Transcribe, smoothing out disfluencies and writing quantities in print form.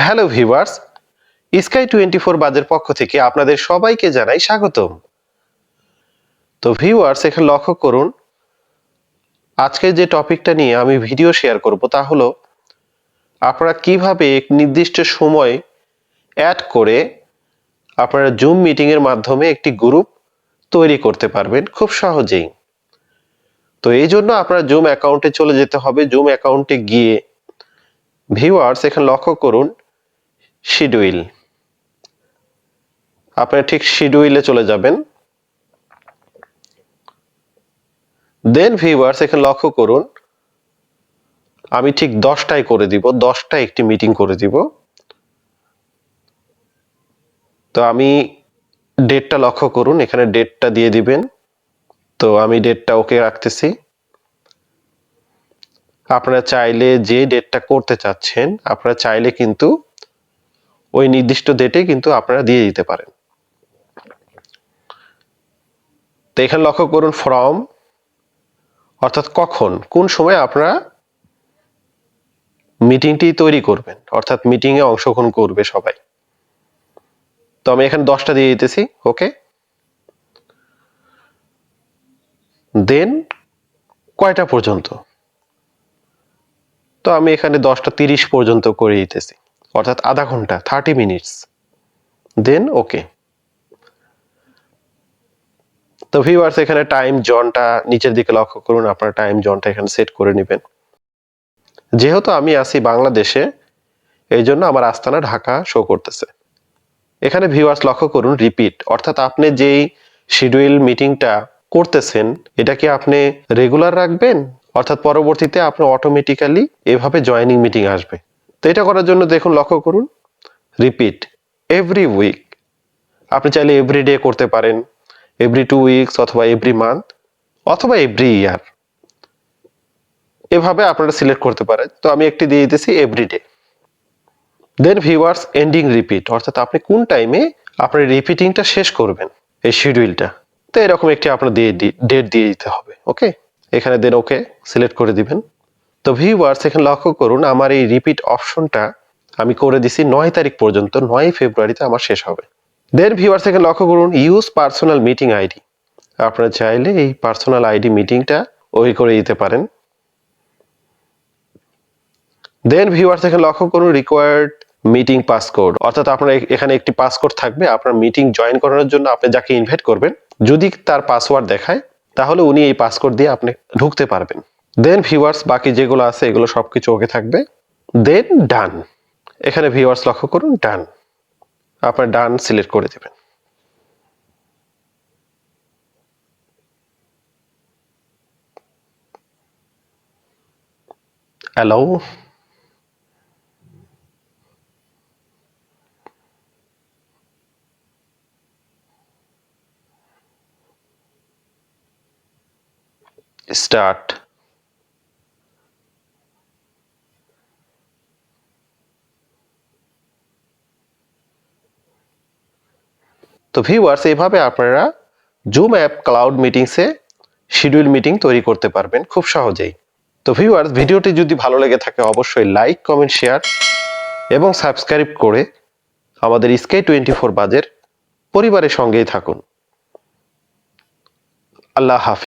Hello viewers, 𝗙𝗵𝘁 বাজের পক্ষ থেকে আপনাদের সবাইকে জানাই স্বাগতম। তো ভিউয়ার্স, এখানে লক্ষ্য করুন, আজকে যে টপিকটা নিয়ে আমি ভিডিও শেয়ার করব তা হলো আপনারা কিভাবে এক নির্দিষ্ট সময় অ্যাড করে আপনারা জুম মিটিং এর মাধ্যমে একটি গ্রুপ তৈরি করতে পারবেন খুব সহজেই। তো এই জন্য আপনারা জুম অ্যাকাউন্টে চলে যেতে হবে। জুম অ্যাকাউন্টে গিয়ে ভিউয়ার্স এখানে লক্ষ্য করুন শিডিউল, আপনারা ঠিক শিডিউলে চলে যাবেন। দেন ভিউয়ার্স এখানে লক্ষ্য করুন, আমি ঠিক 10টায় করে দিব, 10টায় একটি মিটিং করে দিব। তো আমি ডেটটা লক্ষ্য করুন, এখানে ডেটটা দিয়ে দিবেন। তো আমি ডেটটা ওকে রাখতেছি। আপনারা চাইলে যে ডেটটা করতে চাচ্ছেন আপনারা চাইলে কিন্তু ওই নির্দিষ্ট ডেটে কিন্তু আপনারা দিয়ে দিতে পারেন। তো এখানে লক্ষ্য করুন ফ্রম, অর্থাৎ কখন কোন সময় আপনারা মিটিংটি তৈরি করবেন, অর্থাৎ মিটিং এ অংশগ্রহণ করবে সবাই। তো আমি এখানে 10টা দিয়ে দিতেছি, ওকে। দেন কয়টা পর্যন্ত, তো আমি এখানে 10:30 পর্যন্ত করে দিতেছি, অর্থাৎ আধা ঘন্টা 30 মিনিটস। দেন ওকে। তো ভিউয়ার্স এখানে টাইম জোনটা নিচের দিকে লক্ষ্য করুন, আপনারা টাইম জোনটা এখানে সেট করে নেবেন। যেহেতু আমি আছি বাংলাদেশে এই জন্য আমার আস্তানা ঢাকা শো করতেছে। এখানে ভিউয়ার্স লক্ষ্য করুন রিপিট, অর্থাৎ আপনি যেই শিডিউল মিটিংটা করতেছেন এটা কি আপনি রেগুলার রাখবেন, অর্থাৎ পরবর্তীতে আপনি অটোমেটিক্যালি এভাবে জয়েনিং মিটিং আসবে। তো এটা করার জন্য দেখুন লক্ষ্য করুন রিপিট এভরি উইক, আপনি চাইলে এভরিডে করতে পারেন, এভরি 2 উইকস অথবা এভরি মান্থ অথবা এভরি ইয়ার, এভাবে আপনারা সিলেক্ট করতে পারেন। তো আমি একটি দিয়ে দিতেছি এভরিডে। দেন ভিউয়ার্স এন্ডিং রিপিট, অর্থাৎ আপনি কোন টাইমে আপনার রিপিটিংটা শেষ করবেন এই শিডিউলটা। তো এরকম একটি আপনার ডেট দিয়ে দিতে হবে, ওকে। এখানে দেন ওকে সিলেক্ট করে দিবেন। তো ভিউয়ার্স এখানে লক্ষ্য করুন আমার এই রিপিট অপশনটা আমি করে দিছি 9 তারিখ পর্যন্ত, 9 ফেব্রুয়ারিতে আমার শেষ হবে। দেন ভিউয়ার্স এখানে লক্ষ্য করুন ইউজ পার্সোনাল মিটিং আইডি, আপনারা চাইলে এই পার্সোনাল আইডি মিটিংটা ওই করে দিতে পারেন। দেন ভিউয়ার্স এখানে লক্ষ্য করুন রিকোয়ার্ড মিটিং পাসকোড, অর্থাৎ আপনার এখানে একটি পাসকোড থাকবে আপনার মিটিং জয়েন করানোর জন্য। আপনি যাকে ইনভাইট করবেন যদি তার পাসওয়ার্ড দেখায় তাহলে উনি এই পাসকোড দিয়ে আপনি ঢুকতে পারবেন। দেন ভিউয়ার্স বাকি যেগুলো আছে এগুলো সবকিছু ওকে থাকবে। দেন ডান, এখানে ভিউয়ার্স লক্ষ্য করুন ডান, আপনার ডান সিলেক্ট করে দেবেন। Allow, start. তো ভিউয়ার্স এইভাবে আপনারা জুম অ্যাপ ক্লাউড মিটিংসে শিডিউল মিটিং তৈরি করতে পারবেন খুব সহজেই। তো ভিউয়ার্স ভিডিওটি যদি ভালো লেগে থাকে অবশ্যই লাইক, কমেন্ট, শেয়ার এবং সাবস্ক্রাইব করে আমাদের 𝗙𝗵𝘁 বাজের পরিবারের সঙ্গেই থাকুন। আল্লাহ হাফেজ।